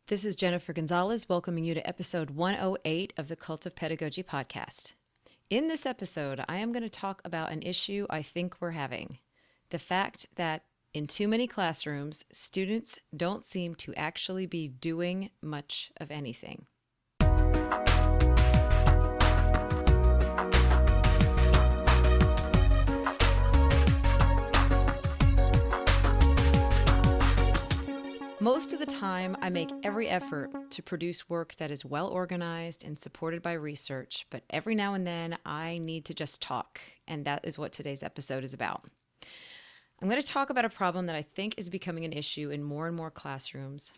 This is Jennifer Gonzalez welcoming you to episode 108 of the Cult of Pedagogy podcast. In this episode, I am going to talk about an issue I think we're having. The fact that in too many classrooms, students don't seem to actually be doing much of anything. Most of the time, I make every effort to produce work that is well organized and supported by research, but every now and then I need to just talk, and that is what today's episode is about. I'm going to talk about a problem that I think is becoming an issue in more and more classrooms,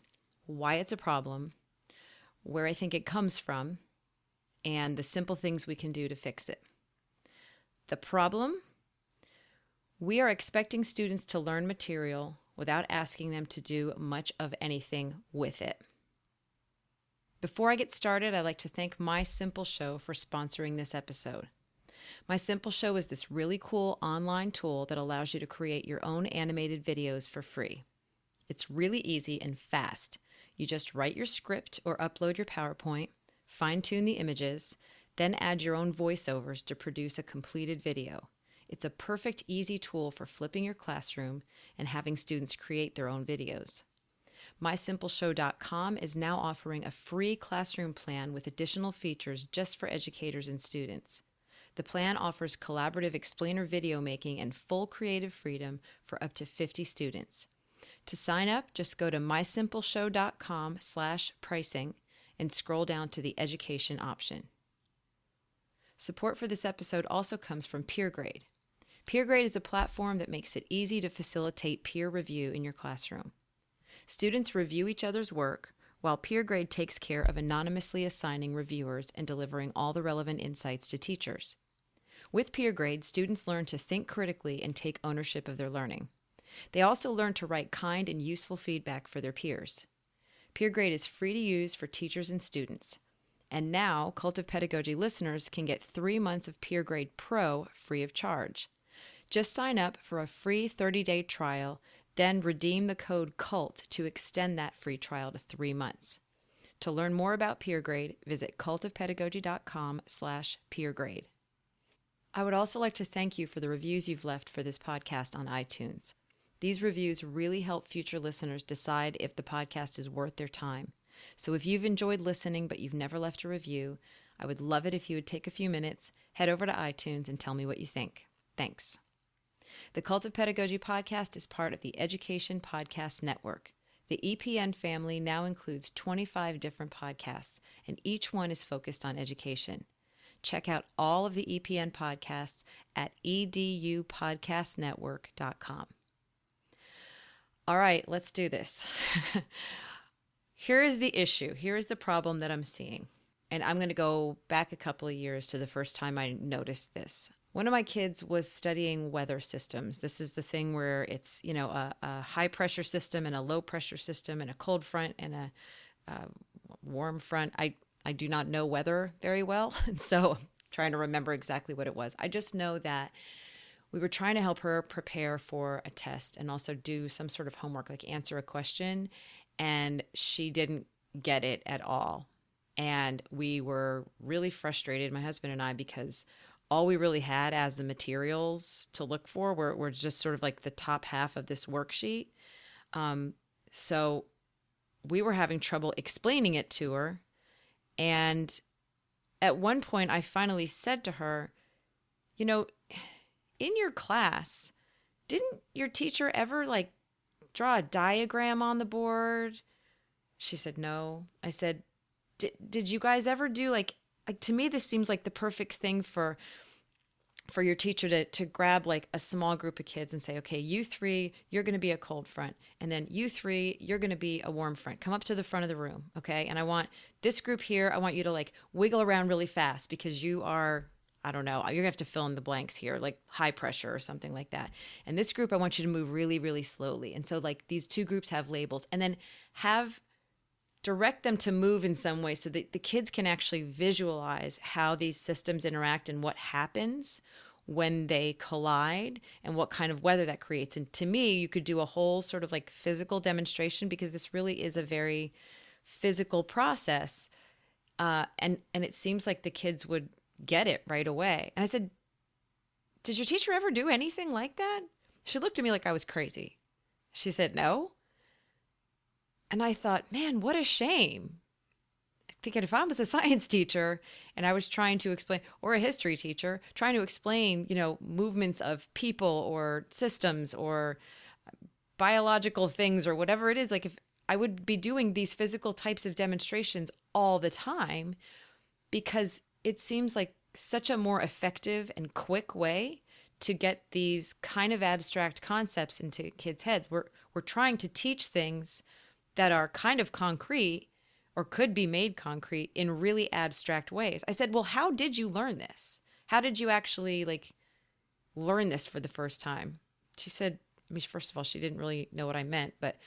why it's a problem, where I think it comes from, and the simple things we can do to fix it. The problem? We are expecting students to learn material without asking them to do much of anything with it. Before I get started, I'd like to thank My Simple Show for sponsoring this episode. My Simple Show is this really cool online tool that allows you to create your own animated videos for free. It's really easy and fast. You just write your script or upload your PowerPoint, fine-tune the images, then add your own voiceovers to produce a completed video. It's a perfect, easy tool for flipping your classroom and having students create their own videos. MySimpleShow.com is now offering a free classroom plan with additional features just for educators and students. The plan offers collaborative explainer video making and full creative freedom for up to 50 students. To sign up, just go to MySimpleShow.com/pricing and scroll down to the education option. Support for this episode also comes from PeerGrade. PeerGrade is a platform that makes it easy to facilitate peer review in your classroom. Students review each other's work, while PeerGrade takes care of anonymously assigning reviewers and delivering all the relevant insights to teachers. With PeerGrade, students learn to think critically and take ownership of their learning. They also learn to write kind and useful feedback for their peers. PeerGrade is free to use for teachers and students. And now, Cult of Pedagogy listeners can get 3 months of PeerGrade Pro free of charge. Just sign up for a free 30-day trial, then redeem the code CULT to extend that free trial to 3 months. To learn more about PeerGrade, visit cultofpedagogy.com/peergrade. I would also like to thank you for the reviews you've left for this podcast on iTunes. These reviews really help future listeners decide if the podcast is worth their time. So if you've enjoyed listening but you've never left a review, I would love it if you would take a few minutes, head over to iTunes, and tell me what you think. Thanks. The Cult of Pedagogy podcast is part of the Education Podcast Network. The EPN family now includes 25 different podcasts, and each one is focused on education. Check out all of the EPN podcasts at edupodcastnetwork.com. All right, let's do this. Here is the issue. Here is the problem that I'm seeing. And I'm going to go back a couple of years to the first time I noticed this. One of my kids was studying weather systems. This is the thing where it's, a high pressure system and a low pressure system and a cold front and a warm front. I do not know weather very well, and so I'm trying to remember exactly what it was. I just know that we were trying to help her prepare for a test and also do some sort of homework, like answer a question, and she didn't get it at all. And we were really frustrated, my husband and I, because all we really had as the materials to look for were just sort of like the top half of this worksheet. So we were having trouble explaining it to her. And at one point, I finally said to her, in your class, didn't your teacher ever draw a diagram on the board? She said, no. I said, did you guys ever do to me, this seems like the perfect thing for your teacher to grab a small group of kids and say, okay, you three, you're going to be a cold front. And then you three, you're going to be a warm front. Come up to the front of the room. Okay. And I want this group here, I want you to wiggle around really fast because you are, I don't know, you're going to have to fill in the blanks here, like high pressure or something like that. And this group, I want you to move really, really slowly. And so these two groups have labels, and then direct them to move in some way so that the kids can actually visualize how these systems interact and what happens when they collide and what kind of weather that creates. And to me, you could do a whole sort of physical demonstration, because this really is a very physical process. And it seems like the kids would get it right away. And I said, did your teacher ever do anything like that? She looked at me like I was crazy. She said, no. And I thought, man, what a shame. Thinking if I was a science teacher and I was trying to explain, or a history teacher, trying to explain, movements of people or systems or biological things or whatever it is, like if I would be doing these physical types of demonstrations all the time, because it seems like such a more effective and quick way to get these kind of abstract concepts into kids' heads. We're trying to teach things that are kind of concrete or could be made concrete in really abstract ways. I said, well, how did you learn this? How did you actually learn this for the first time? She said, first of all, she didn't really know what I meant, but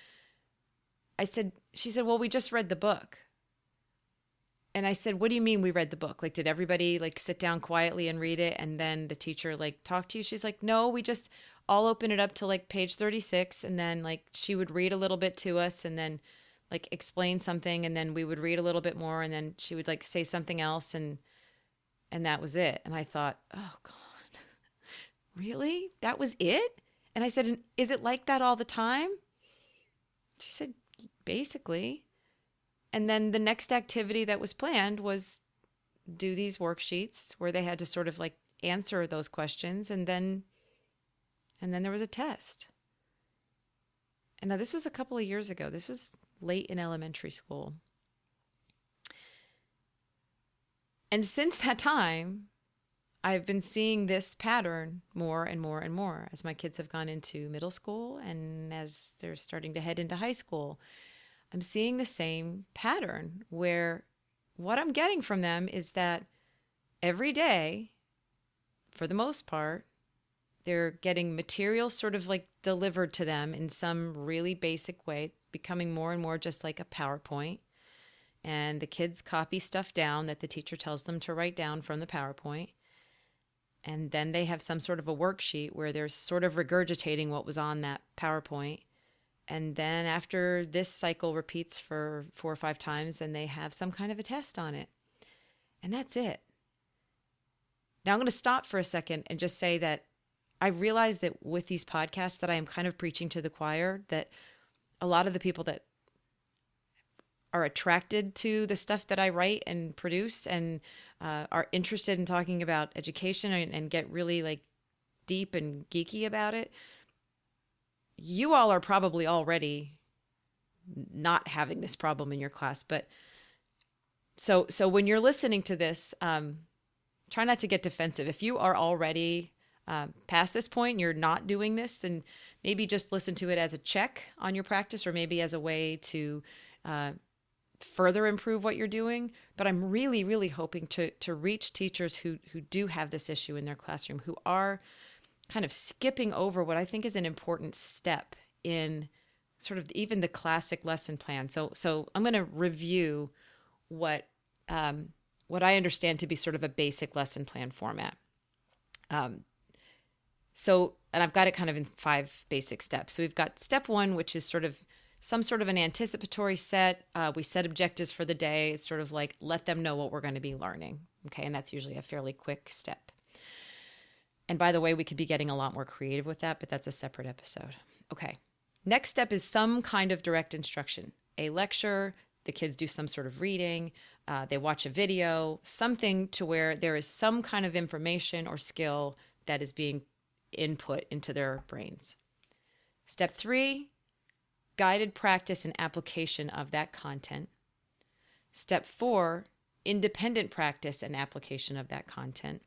she said, well, we just read the book. And I said, what do you mean we read the book? Did everybody sit down quietly and read it? And then the teacher talked to you? She's like, no, we just all open it up to page 36. And then she would read a little bit to us and then explain something. And then we would read a little bit more. And then she would say something else. And that was it. And I thought, oh God, really? That was it? And I said, is it like that all the time? She said, basically. And then the next activity that was planned was do these worksheets where they had to sort of answer those questions. And then there was a test. And now this was a couple of years ago. This was late in elementary school. And since that time, I've been seeing this pattern more and more and more as my kids have gone into middle school and as they're starting to head into high school. I'm seeing the same pattern where what I'm getting from them is that every day, for the most part, they're getting material sort of delivered to them in some really basic way, becoming more and more just like a PowerPoint. And the kids copy stuff down that the teacher tells them to write down from the PowerPoint. And then they have some sort of a worksheet where they're sort of regurgitating what was on that PowerPoint. And then after this cycle repeats for 4 or 5 times, and they have some kind of a test on it. And that's it. Now I'm going to stop for a second and just say that I realize that with these podcasts that I am kind of preaching to the choir, that a lot of the people that are attracted to the stuff that I write and produce and are interested in talking about education and get really deep and geeky about it, you all are probably already not having this problem in your class. But so when you're listening to this, try not to get defensive. If you are already past this point and you're not doing this, then maybe just listen to it as a check on your practice or maybe as a way to further improve what you're doing. But I'm really, really hoping to reach teachers who do have this issue in their classroom, who are kind of skipping over what I think is an important step in sort of even the classic lesson plan. So I'm going to review what I understand to be sort of a basic lesson plan format. And I've got it kind of in 5 basic steps. So we've got step 1, which is sort of some sort of an anticipatory set. We set objectives for the day. It's sort of let them know what we're going to be learning. Okay. And that's usually a fairly quick step. And by the way, we could be getting a lot more creative with that, but that's a separate episode. Okay. Next step is some kind of direct instruction. A lecture, the kids do some sort of reading, they watch a video, something to where there is some kind of information or skill that is being input into their brains. Step 3, guided practice and application of that content. Step 4, independent practice and application of that content.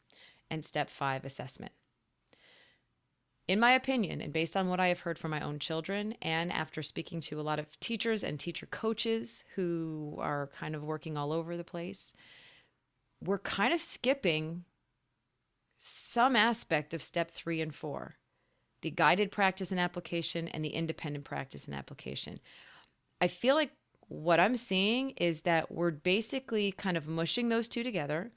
And step 5, assessment. In my opinion, and based on what I have heard from my own children, and after speaking to a lot of teachers and teacher coaches who are kind of working all over the place, we're kind of skipping some aspect of step 3 and 4, the guided practice and application and the independent practice and application. I feel like what I'm seeing is that we're basically kind of mushing those two together.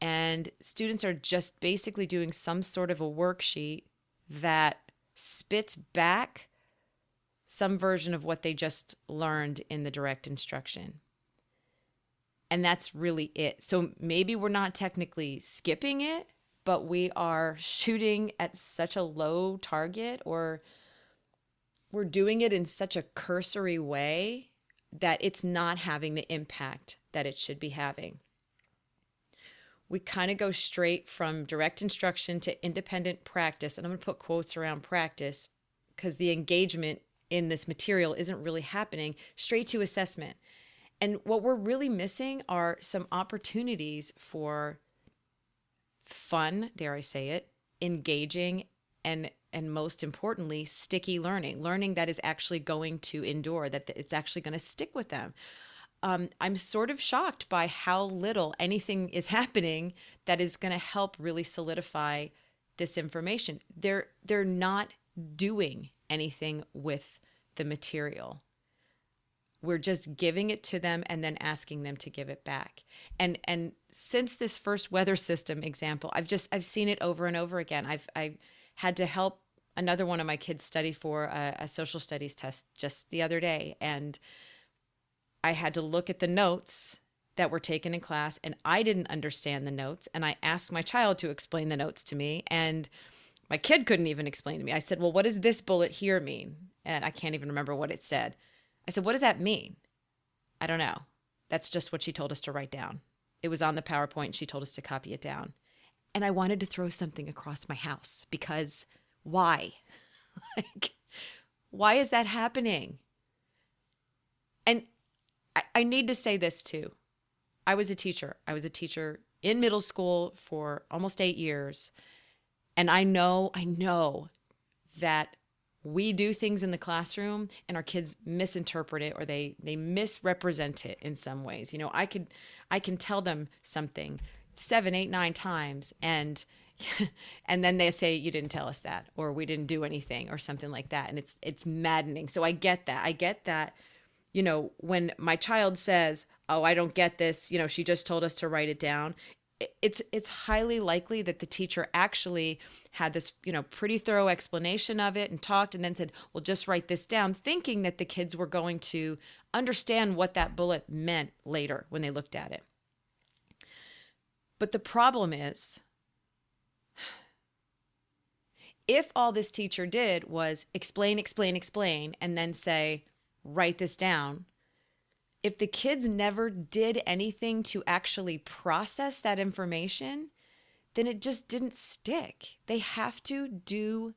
And students are just basically doing some sort of a worksheet that spits back some version of what they just learned in the direct instruction. And that's really it. So maybe we're not technically skipping it, but we are shooting at such a low target, or we're doing it in such a cursory way that it's not having the impact that it should be having. We kind of go straight from direct instruction to independent practice. And I'm going to put quotes around practice because the engagement in this material isn't really happening, straight to assessment. And what we're really missing are some opportunities for fun, dare I say it, engaging, and most importantly, sticky learning that is actually going to endure, that it's actually going to stick with them. I'm sort of shocked by how little anything is happening that is going to help really solidify this information. They're not doing anything with the material. We're just giving it to them and then asking them to give it back. And since this first weather system example, I've seen it over and over again. I had to help another one of my kids study for a social studies test just the other day, and I had to look at the notes that were taken in class, and I didn't understand the notes, and I asked my child to explain the notes to me, and my kid couldn't even explain to me. I said, well, what does this bullet here mean? And I can't even remember what it said. I said, what does that mean? I don't know. That's just what she told us to write down. It was on the PowerPoint. She told us to copy it down. And I wanted to throw something across my house because why? Like, why is that happening? And I need to say this too. I was a teacher. I was a teacher in middle school for almost 8 years. And I know that we do things in the classroom and our kids misinterpret it, or they misrepresent it in some ways. You know, I can tell them something 7, 8, 9 times, and then they say, you didn't tell us that, or we didn't do anything, or something like that. And it's maddening. So I get that, you know, when my child says, oh, I don't get this, you know, she just told us to write it down. It's highly likely that the teacher actually had this, you know, pretty thorough explanation of it and talked, and then said, well, just write this down, thinking that the kids were going to understand what that bullet meant later when they looked at it. But the problem is, if all this teacher did was explain, and then say, write this down, if the kids never did anything to actually process that information, then it just didn't stick. They have to do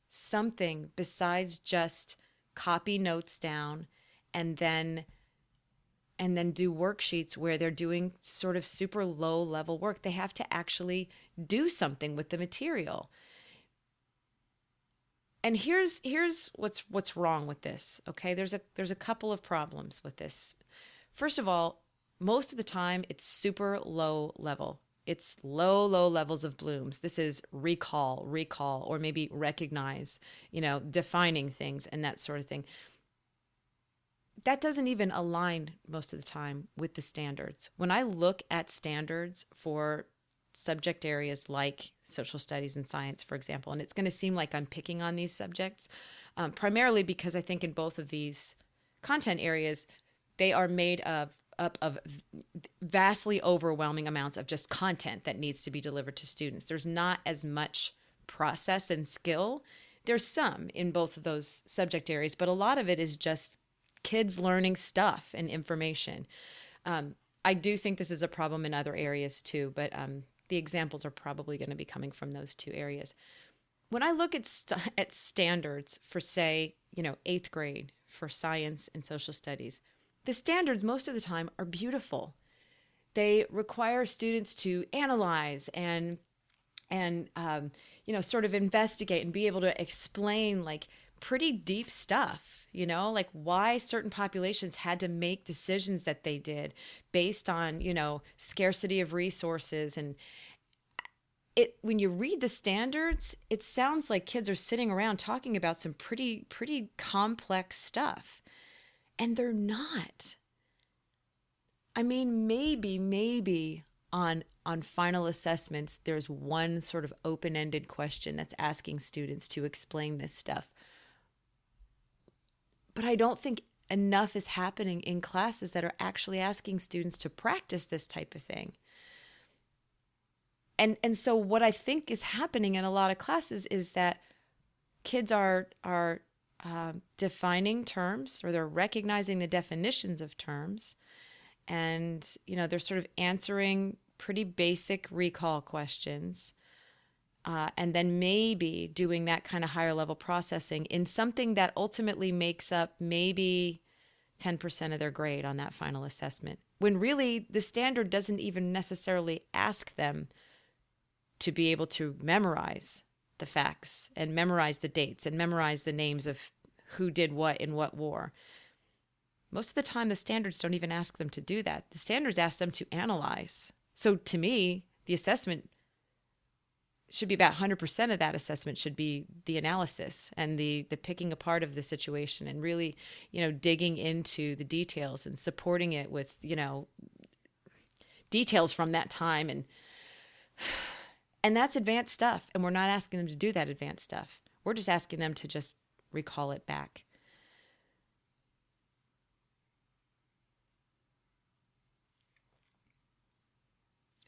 something besides just copy notes down and then do worksheets where they're doing sort of super low level work. They have to actually do something with the material. And here's what's wrong with this. Okay, there's a couple of problems with this. First of all, most of the time it's super low level. It's low levels of blooms. This is recall, or maybe recognize, you know, defining things and that sort of thing. That doesn't even align most of the time with the standards. When I look at standards for subject areas like social studies and science, for example, and it's going to seem like I'm picking on these subjects, primarily because I think in both of these content areas, they are made up of vastly overwhelming amounts of just content that needs to be delivered to students. There's not as much process and skill. There's some in both of those subject areas, but a lot of it is just kids learning stuff and information. I do think this is a problem in other areas too, but the examples are probably going to be coming from those two areas. When I look at standards for, say, you know, 8th grade for science and social studies, the standards most of the time are beautiful. They require students to analyze and you know, sort of investigate and be able to explain like pretty deep stuff, you know, like why certain populations had to make decisions that they did based on, you know, scarcity of resources. And when you read the standards, it sounds like kids are sitting around talking about some pretty complex stuff. And they're not. I mean, maybe on final assessments, there's one sort of open-ended question that's asking students to explain this stuff. But I don't think enough is happening in classes that are actually asking students to practice this type of thing. And so what I think is happening in a lot of classes is that kids are defining terms, or they're recognizing the definitions of terms, and they're sort of answering pretty basic recall questions, and then maybe doing that kind of higher level processing in something that ultimately makes up maybe 10% of their grade on that final assessment, when really the standard doesn't even necessarily ask them to be able to memorize the facts and memorize the dates and memorize the names of who did what in what war. Most of the time, the standards don't even ask them to do that. The standards ask them to analyze. So to me, the assessment should be about 100% of that assessment should be the analysis and the picking apart of the situation, and really, digging into the details and supporting it with, details from that time. And that's advanced stuff. And we're not asking them to do that advanced stuff. We're just asking them to just recall it back.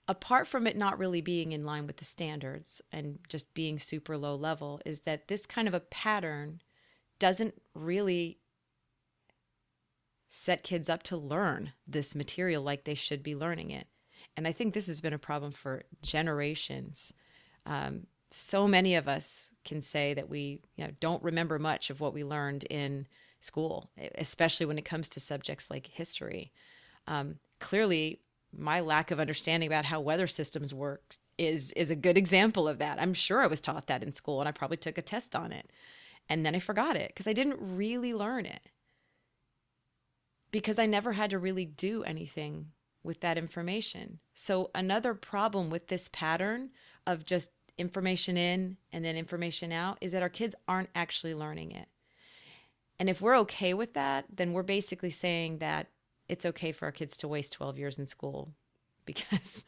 Apart from it not really being in line with the standards and just being super low level, is that this kind of a pattern doesn't really set kids up to learn this material like they should be learning it. And I think this has been a problem for generations. So many of us can say that we don't remember much of what we learned in school, especially when it comes to subjects like history. Clearly, my lack of understanding about how weather systems work is a good example of that. I'm sure I was taught that in school, and I probably took a test on it. And then I forgot it because I didn't really learn it, because I never had to really do anything with that information. So another problem with this pattern of just information in and then information out is that our kids aren't actually learning it. And if we're okay with that, then we're basically saying that it's okay for our kids to waste 12 years in school because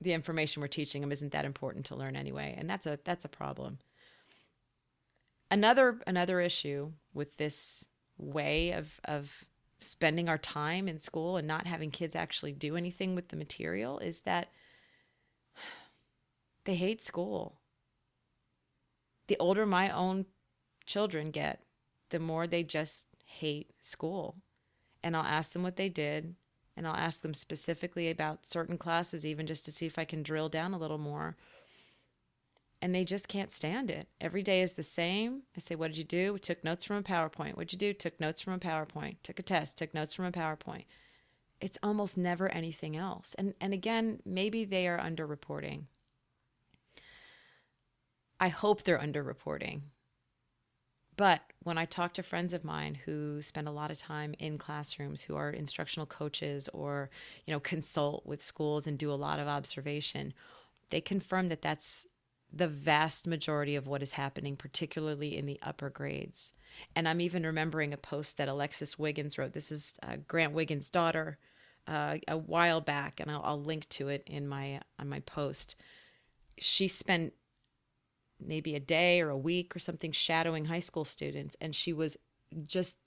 the information we're teaching them isn't that important to learn anyway. And that's a problem. Another issue with this way of spending our time in school and not having kids actually do anything with the material is that they hate school. The older my own children get, the more they just hate school. And I'll ask them what they did, and I'll ask them specifically about certain classes, even just to see if I can drill down a little more. And they just can't stand it. Every day is the same. I say, what did you do? We took notes from a PowerPoint. What did you do? Took notes from a PowerPoint. Took a test. Took notes from a PowerPoint. It's almost never anything else. And again, maybe they are underreporting. I hope they're underreporting. But when I talk to friends of mine who spend a lot of time in classrooms, who are instructional coaches or, consult with schools and do a lot of observation, they confirm that that's the vast majority of what is happening, particularly in the upper grades. And I'm even remembering a post that Alexis Wiggins wrote. This is Grant Wiggins' daughter, a while back, and I'll link to it on my post. She spent maybe a day or a week or something shadowing high school students, and she was just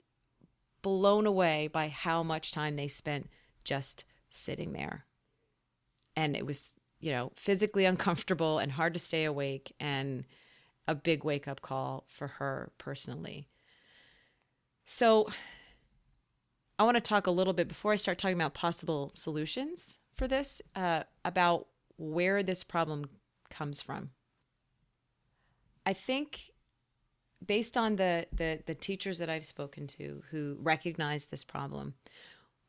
blown away by how much time they spent just sitting there. And it was, physically uncomfortable and hard to stay awake, and a big wake-up call for her personally. So I want to talk a little bit, before I start talking about possible solutions for this, about where this problem comes from. I think based on the teachers that I've spoken to who recognize this problem,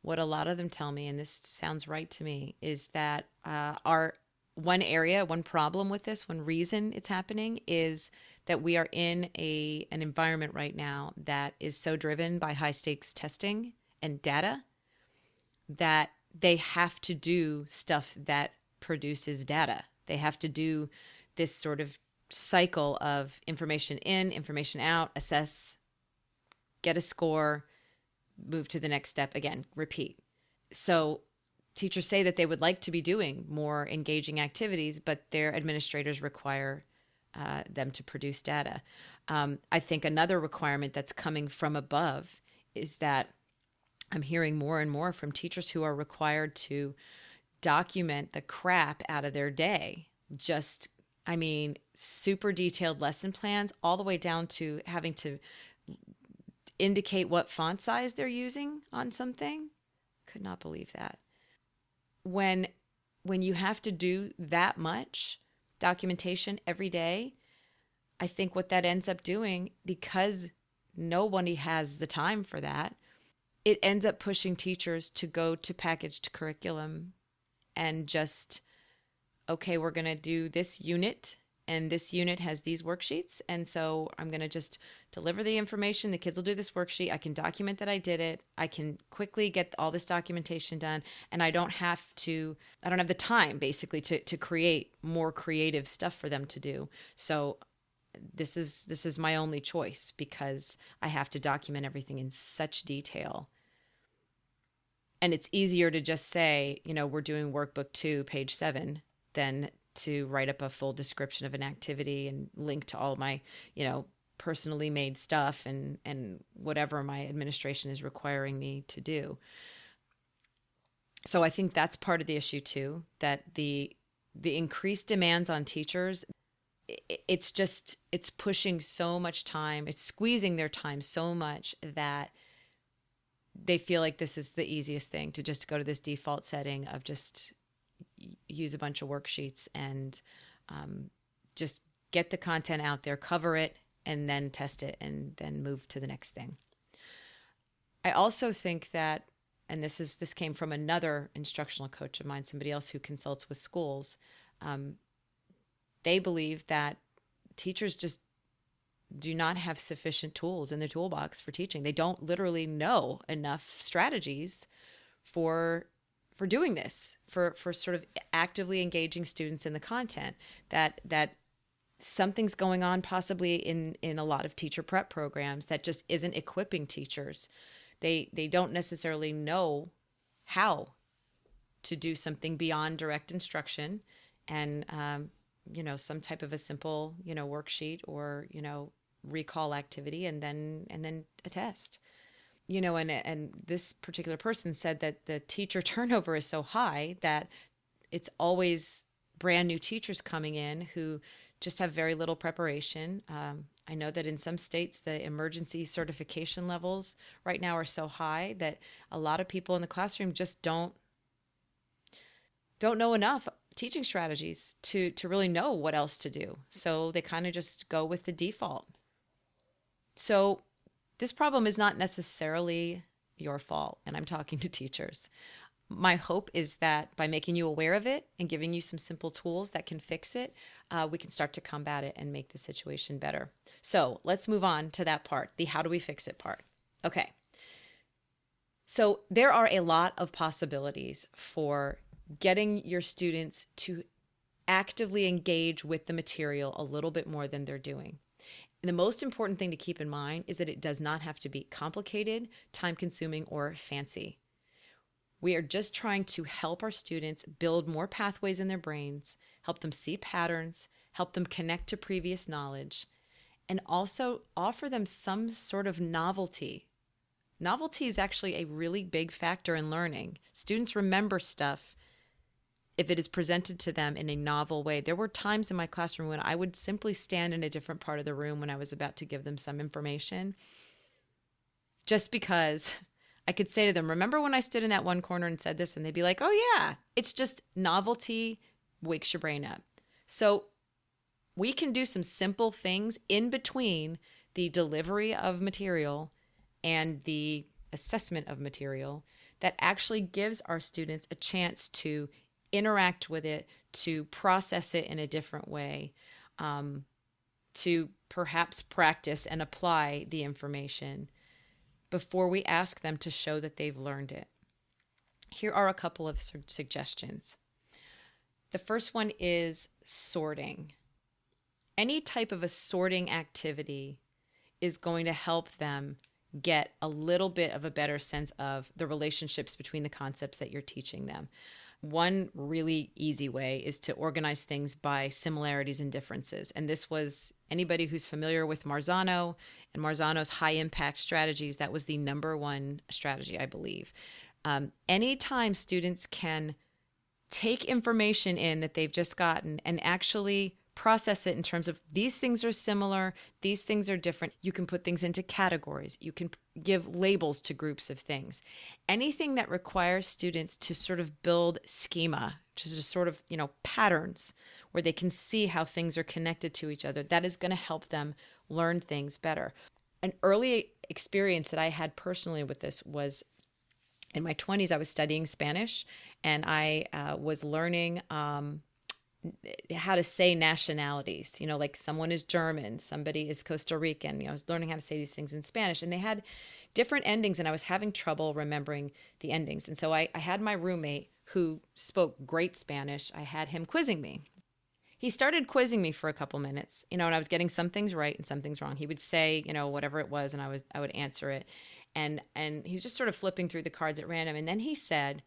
what a lot of them tell me, and this sounds right to me, is that our one problem with this, one reason it's happening, is that we are in an environment right now that is so driven by high stakes testing and data that they have to do stuff that produces data. They have to do this sort of cycle of information in, information out, assess, get a score, move to the next step, again, repeat. So teachers say that they would like to be doing more engaging activities, but their administrators require them to produce data. I think another requirement that's coming from above is that I'm hearing more and more from teachers who are required to document the crap out of their day. Just, I mean, super detailed lesson plans, all the way down to having to indicate what font size they're using on something. Could not believe that. When you have to do that much documentation every day, I think what that ends up doing, because nobody has the time for that, it ends up pushing teachers to go to packaged curriculum and just, okay, we're going to do this unit, and this unit has these worksheets. And so I'm going to just deliver the information. The kids will do this worksheet. I can document that I did it. I can quickly get all this documentation done. And I don't have the time basically to create more creative stuff for them to do. So this is my only choice, because I have to document everything in such detail. And it's easier to just say, we're doing workbook 2, page 7, than to write up a full description of an activity and link to all my, personally made stuff and whatever my administration is requiring me to do. So I think that's part of the issue too, that the increased demands on teachers, it's pushing so much time, it's squeezing their time so much that they feel like this is the easiest thing, to just go to this default setting of just use a bunch of worksheets and just get the content out there, cover it, and then test it, and then move to the next thing. I also think that, and this came from another instructional coach of mine, somebody else who consults with schools, they believe that teachers just do not have sufficient tools in their toolbox for teaching. They don't literally know enough strategies for doing this, for sort of actively engaging students in the content, that something's going on possibly in a lot of teacher prep programs that just isn't equipping teachers. They don't necessarily know how to do something beyond direct instruction and some type of a simple worksheet or recall activity and then a test. And this particular person said that the teacher turnover is so high that it's always brand new teachers coming in who just have very little preparation. I know that in some states, the emergency certification levels right now are so high that a lot of people in the classroom just don't know enough teaching strategies to really know what else to do. So they kind of just go with the default. So this problem is not necessarily your fault, and I'm talking to teachers. My hope is that by making you aware of it and giving you some simple tools that can fix it, we can start to combat it and make the situation better. So let's move on to that part, the how do we fix it part. Okay. So there are a lot of possibilities for getting your students to actively engage with the material a little bit more than they're doing. And the most important thing to keep in mind is that it does not have to be complicated, time-consuming, or fancy. We are just trying to help our students build more pathways in their brains, help them see patterns, help them connect to previous knowledge, and also offer them some sort of novelty. Novelty is actually a really big factor in learning. Students remember stuff if it is presented to them in a novel way. There were times in my classroom when I would simply stand in a different part of the room when I was about to give them some information, just because I could say to them, remember when I stood in that one corner and said this? And they'd be like, oh yeah, it's just novelty wakes your brain up. So we can do some simple things in between the delivery of material and the assessment of material that actually gives our students a chance to interact with it, to process it in a different way, to perhaps practice and apply the information before we ask them to show that they've learned it. Here are a couple of suggestions. The first one is sorting. Any type of a sorting activity is going to help them get a little bit of a better sense of the relationships between the concepts that you're teaching them. One really easy way is to organize things by similarities and differences. And this was anybody who's familiar with Marzano and Marzano's high impact strategies. That was the number one strategy, I believe. Anytime students can take information in that they've just gotten and actually process it in terms of these things are similar, these things are different. You can put things into categories. You can give labels to groups of things. Anything that requires students to sort of build schema, which is just sort of, patterns where they can see how things are connected to each other, that is going to help them learn things better. An early experience that I had personally with this was in my 20s. I was studying Spanish, and I was learning how to say nationalities, like someone is German, somebody is Costa Rican. I was learning how to say these things in Spanish, and they had different endings, and I was having trouble remembering the endings. And so I had my roommate who spoke great Spanish. I had him quizzing me. He started quizzing me for a couple minutes, and I was getting some things right and some things wrong. He would say, whatever it was, and I would answer it. And he was just sort of flipping through the cards at random. And then he said,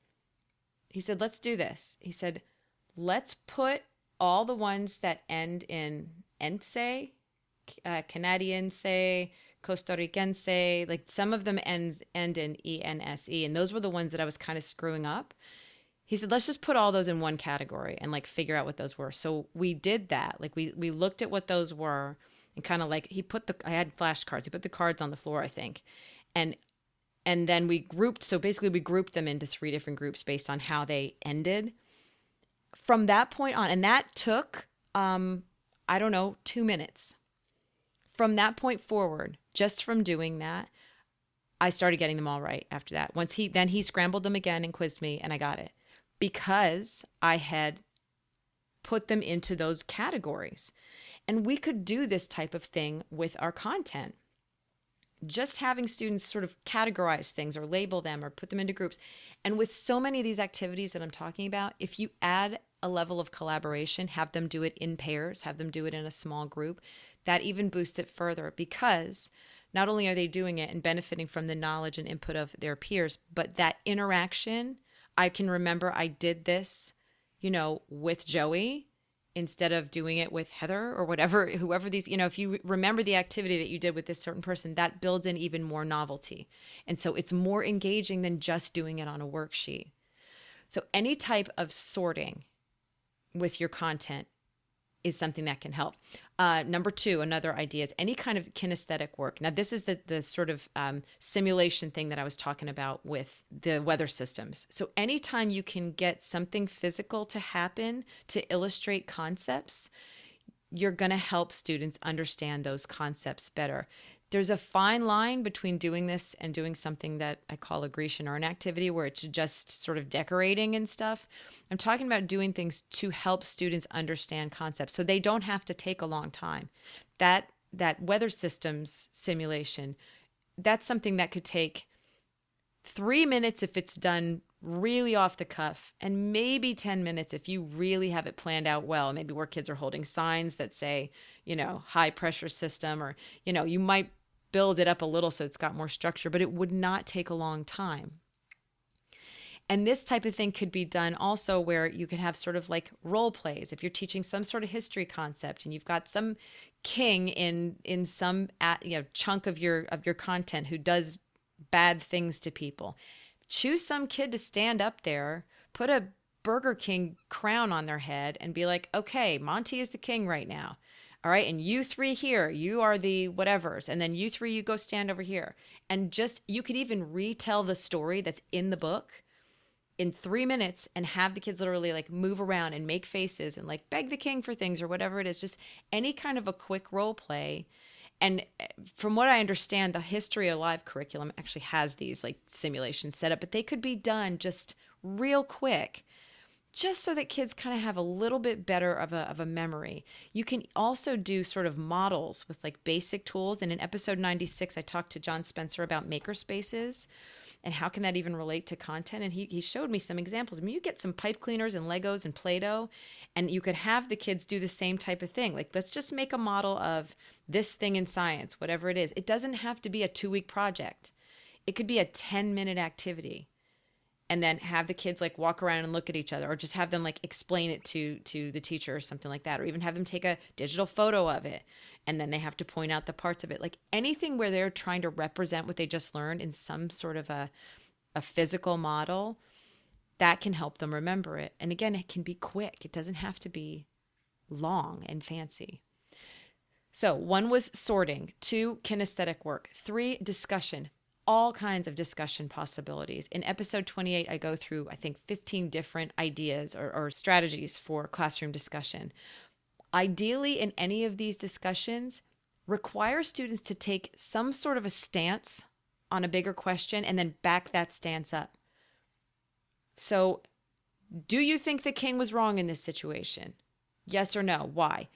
let's do this. He said, let's put all the ones that end in ense, Canadiense, Costa Ricense, like some of them end in ENSE. And those were the ones that I was kind of screwing up. He said, let's just put all those in one category and figure out what those were. So we did that. We looked at what those were and kind of I had flashcards. He put the cards on the floor, I think. And then we grouped. So basically we grouped them into 3 different groups based on how they ended. From that point on, and that took, 2 minutes. From that point forward, just from doing that, I started getting them all right after that. Then he scrambled them again and quizzed me, and I got it because I had put them into those categories. And we could do this type of thing with our content. Just having students sort of categorize things or label them or put them into groups. And with so many of these activities that I'm talking about, if you add a level of collaboration, have them do it in pairs, have them do it in a small group, that even boosts it further, because not only are they doing it and benefiting from the knowledge and input of their peers, but that interaction, I can remember I did this, with Joey instead of doing it with Heather or whoever these, if you remember the activity that you did with this certain person, that builds in even more novelty. And so it's more engaging than just doing it on a worksheet. So any type of sorting with your content is something that can help. Number 2, another idea is any kind of kinesthetic work. Now, this is the sort of simulation thing that I was talking about with the weather systems. So anytime you can get something physical to happen to illustrate concepts, you're going to help students understand those concepts better. There's a fine line between doing this and doing something that I call a Grecian urn activity, where it's just sort of decorating and stuff. I'm talking about doing things to help students understand concepts so they don't have to take a long time. That weather systems simulation, that's something that could take 3 minutes if it's done really off the cuff, and maybe 10 minutes if you really have it planned out well, maybe where kids are holding signs that say, high pressure system, or, you might build it up a little so it's got more structure, but it would not take a long time. And this type of thing could be done also where you can have sort of like role plays. If you're teaching some sort of history concept and you've got some king in some chunk of your content who does bad things to people, choose some kid to stand up there, put a Burger King crown on their head and be like, okay, Monty is the king right now. All right. And you 3 here, you are the whatevers. And then you 3, you go stand over here. And you could even retell the story that's in the book in 3 minutes and have the kids literally move around and make faces and beg the king for things or whatever it is. Just any kind of a quick role play. And from what I understand, the History Alive curriculum actually has these simulations set up, but they could be done just real quick, just so that kids kind of have a little bit better of a memory. You can also do sort of models with basic tools. And in episode 96, I talked to John Spencer about makerspaces and how can that even relate to content. And he showed me some examples. I mean, you get some pipe cleaners and Legos and Play-Doh, and you could have the kids do the same type of thing. Let's just make a model of this thing in science, whatever it is. It doesn't have to be a 2-week project. It could be a 10-minute activity. and then have the kids like walk around and look at each other, or just have them like explain it to the teacher or something like that, or even have them take a digital photo of it, and then they have to point out the parts of it. Like anything where they're trying to represent what they just learned in some sort of a physical model, that can help them remember it. And again, it can be quick. It doesn't have to be long and fancy. So 1 was sorting, 2, kinesthetic work, 3, discussion, all kinds of discussion possibilities. In episode 28, I go through, I think, 15 different ideas or strategies for classroom discussion. Ideally, in any of these discussions, require students to take some sort of a stance on a bigger question and then back that stance up. So, do you think the king was wrong in this situation? Yes or no? Why?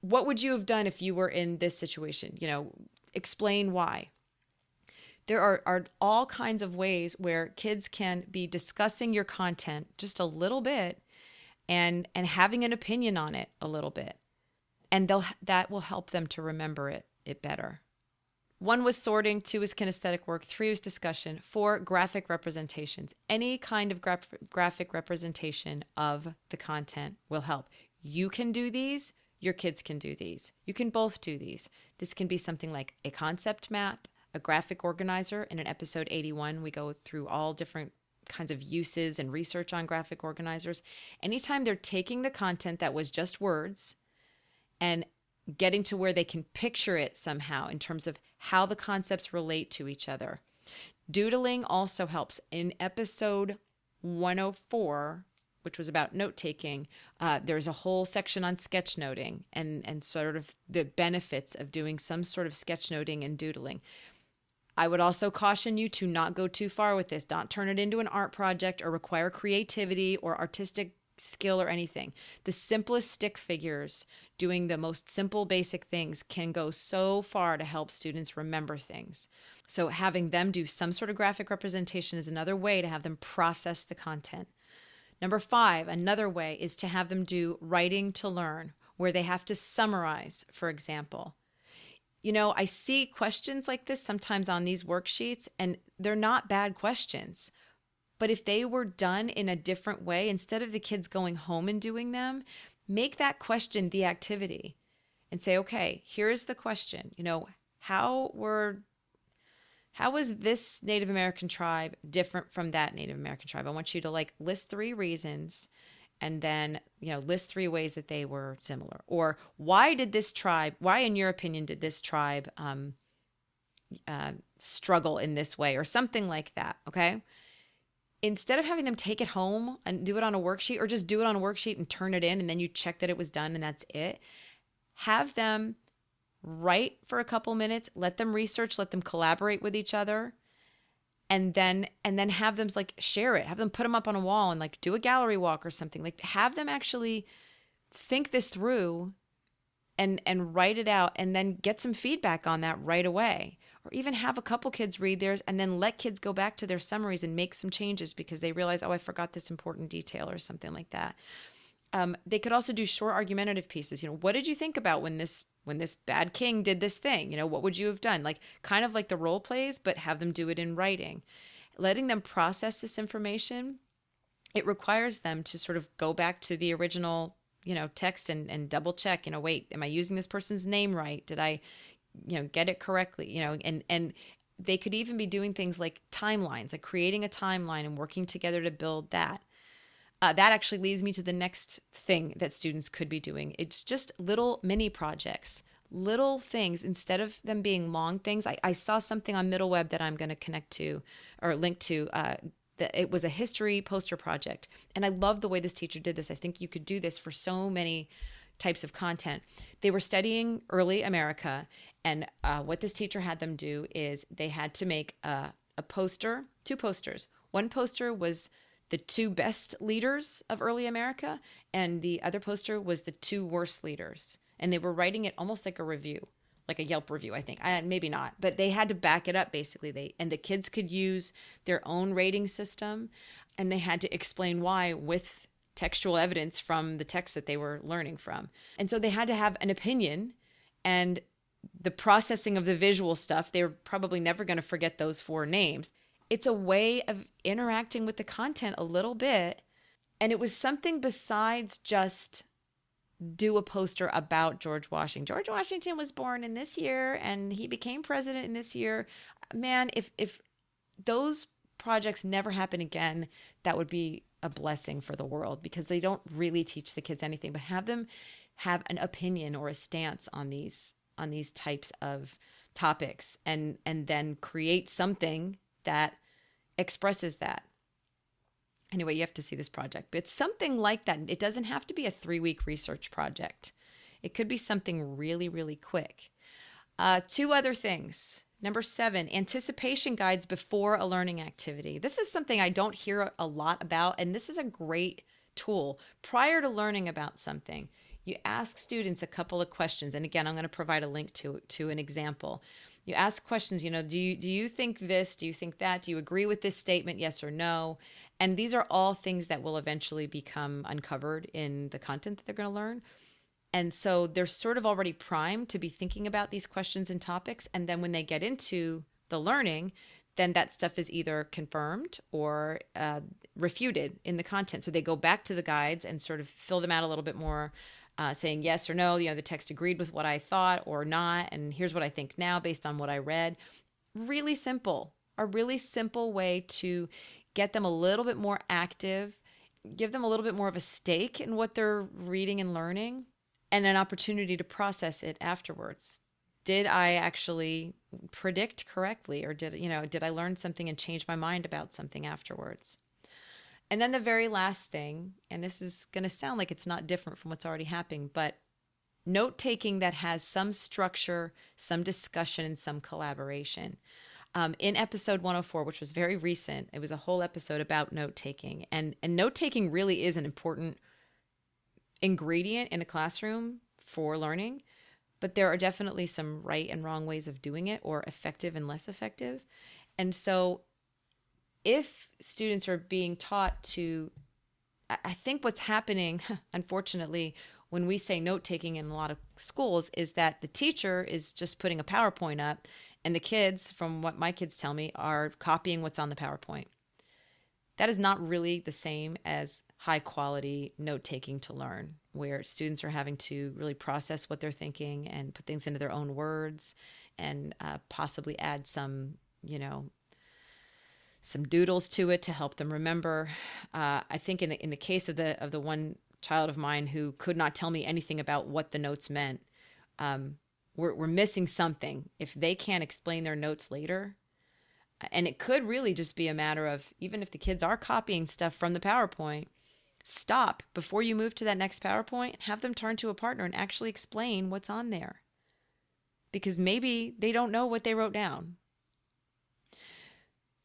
What would you have done if you were in this situation? Explain why. There are all kinds of ways where kids can be discussing your content just a little bit and having an opinion on it a little bit. And that will help them to remember it better. 1 was sorting, 2 was kinesthetic work, 3 was discussion, 4, graphic representations. Any kind of graphic representation of the content will help. You can do these, your kids can do these. You can both do these. This can be something like a concept map, a graphic organizer. In episode 81, we go through all different kinds of uses and research on graphic organizers. Anytime they're taking the content that was just words and getting to where they can picture it somehow in terms of how the concepts relate to each other. Doodling also helps. In episode 104, which was about note-taking, there's a whole section on sketchnoting and sort of the benefits of doing some sort of sketchnoting and doodling. I would also caution you to not go too far with this. Don't turn it into an art project or require creativity or artistic skill or anything. The simplest stick figures, doing the most simple basic things, can go so far to help students remember things. So having them do some sort of graphic representation is another way to have them process the content. Number 5, another way is to have them do writing to learn, where they have to summarize, for example. I see questions like this sometimes on these worksheets, and they're not bad questions. But if they were done in a different way, instead of the kids going home and doing them, make that question the activity and say, okay, here's the question. How was this Native American tribe different from that Native American tribe? I want you to list 3 reasons and then, list 3 ways that they were similar. Or why in your opinion, did this tribe struggle in this way, or something like that, okay? Instead of having them take it home and do it on a worksheet, or just do it on a worksheet and turn it in and then you check that it was done and that's it, have them write for a couple minutes, let them research, let them collaborate with each other, and then have them share it, have them put them up on a wall and do a gallery walk or something. Have them actually think this through and write it out, and then get some feedback on that right away. Or even have a couple kids read theirs and then let kids go back to their summaries and make some changes because they realize, I forgot this important detail or something like that. They could also do short argumentative pieces. What did you think about when this bad king did this thing? What would you have done? Kind of like the role plays, but have them do it in writing. Letting them process this information, it requires them to sort of go back to the original, text and double check, wait, am I using this person's name right? Did I, get it correctly? And they could even be doing things like timelines, like creating a timeline and working together to build that. That actually leads me to the next thing that students could be doing. It's just little mini projects, little things, instead of them being long things. I saw something on Middleweb that I'm going to connect to or link to. It was a history poster project. And I love the way this teacher did this. I think you could do this for so many types of content. They were studying early America. And what this teacher had them do is they had to make a poster, 2 posters. One poster was the 2 best leaders of early America, and the other poster was the 2 worst leaders. And they were writing it almost like a review, like a Yelp review, I think. Maybe not, but they had to back it up basically. And the kids could use their own rating system, and they had to explain why with textual evidence from the text that they were learning from. And so they had to have an opinion, and the processing of the visual stuff, they were probably never going to forget those 4 names. It's a way of interacting with the content a little bit. And it was something besides just do a poster about George Washington. George Washington was born in this year and he became president in this year. Man, if those projects never happen again, that would be a blessing for the world, because they don't really teach the kids anything, but have them have an opinion or a stance on these types of topics, and then create something that expresses that. Anyway, you have to see this project, but it's something like that. It doesn't have to be a 3-week research project. It could be something really, really quick. 2 other things. Number 7, anticipation guides before a learning activity. This is something I don't hear a lot about, and this is a great tool. Prior to learning about something, you ask students a couple of questions. And again, I'm going to provide a link to an example. You ask questions, do you think this? Do you think that? Do you agree with this statement? Yes or no? And these are all things that will eventually become uncovered in the content that they're going to learn. And so they're sort of already primed to be thinking about these questions and topics. And then when they get into the learning, then that stuff is either confirmed or refuted in the content. So they go back to the guides and sort of fill them out a little bit more, saying yes or no, the text agreed with what I thought or not. And here's what I think now based on what I read. Really simple, a really simple way to get them a little bit more active, give them a little bit more of a stake in what they're reading and learning, and an opportunity to process it afterwards. Did I actually predict correctly, or did I learn something and change my mind about something afterwards? And then the very last thing, and this is going to sound like it's not different from what's already happening, but note-taking that has some structure, some discussion, and some collaboration. In episode 104, which was very recent, it was a whole episode about note-taking. And note-taking really is an important ingredient in a classroom for learning, but there are definitely some right and wrong ways of doing it, or effective and less effective. And so if students are being taught to, I think what's happening, unfortunately, when we say note-taking in a lot of schools, is that the teacher is just putting a PowerPoint up, and the kids, from what my kids tell me, are copying what's on the PowerPoint. That is not really the same as high quality note-taking to learn, where students are having to really process what they're thinking and put things into their own words, and possibly add some doodles to it to help them remember. I think in the case of the one child of mine who could not tell me anything about what the notes meant, we're missing something. If they can't explain their notes later, and it could really just be a matter of, even if the kids are copying stuff from the PowerPoint, stop before you move to that next PowerPoint and have them turn to a partner and actually explain what's on there, because maybe they don't know what they wrote down.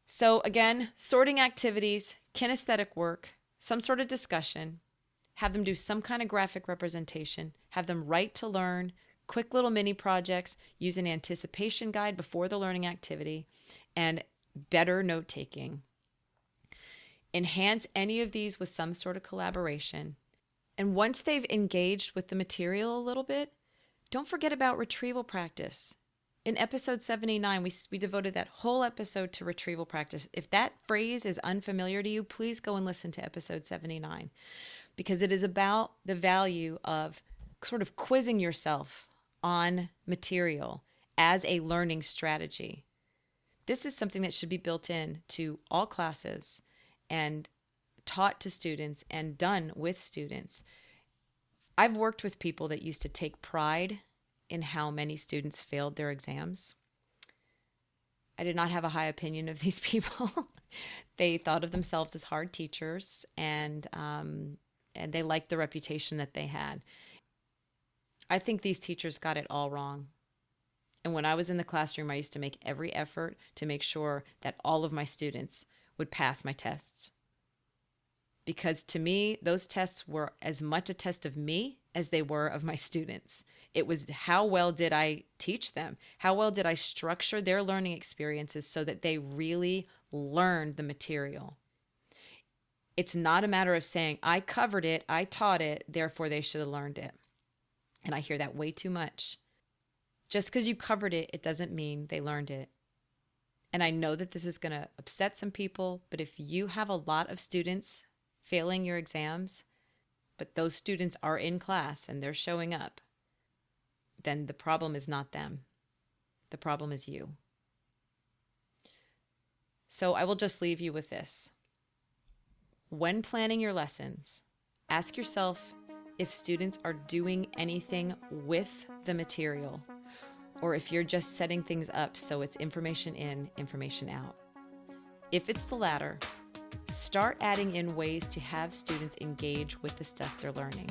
So again, sorting activities, kinesthetic work, some sort of discussion, have them do some kind of graphic representation, have them write to learn, quick little mini projects, use an anticipation guide before the learning activity, and better note-taking. Enhance any of these with some sort of collaboration. And once they've engaged with the material a little bit, don't forget about retrieval practice. In episode 79, we devoted that whole episode to retrieval practice. If that phrase is unfamiliar to you, please go and listen to episode 79, because it is about the value of sort of quizzing yourself on material as a learning strategy. This is something that should be built in to all classes and taught to students and done with students. I've worked with people that used to take pride in how many students failed their exams. I did not have a high opinion of these people. They thought of themselves as hard teachers, and they liked the reputation that they had. I think these teachers got it all wrong. And when I was in the classroom, I used to make every effort to make sure that all of my students would pass my tests. Because to me, those tests were as much a test of me as they were of my students. It was how well did I teach them? How well did I structure their learning experiences so that they really learned the material? It's not a matter of saying, I covered it, I taught it, therefore they should have learned it. And I hear that way too much. Just because you covered it, it doesn't mean they learned it. And I know that this is going to upset some people, but if you have a lot of students failing your exams, but those students are in class and they're showing up, then the problem is not them. The problem is you. So I will just leave you with this. When planning your lessons, ask yourself if students are doing anything with the material, or if you're just setting things up so it's information in, information out. If it's the latter, start adding in ways to have students engage with the stuff they're learning.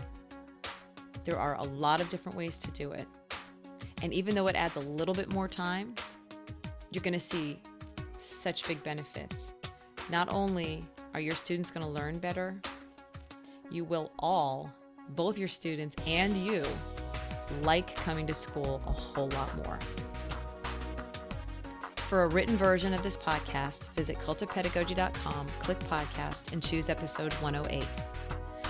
There are a lot of different ways to do it. And even though it adds a little bit more time, you're going to see such big benefits. Not only are your students going to learn better, you will all, both your students and you, like coming to school a whole lot more. For a written version of this podcast, visit cultofpedagogy.com, click podcast, and choose episode 108.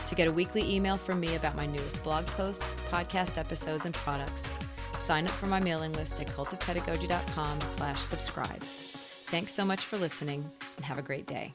To get a weekly email from me about my newest blog posts, podcast episodes, and products, sign up for my mailing list at cultofpedagogy.com/subscribe. Thanks so much for listening, and have a great day.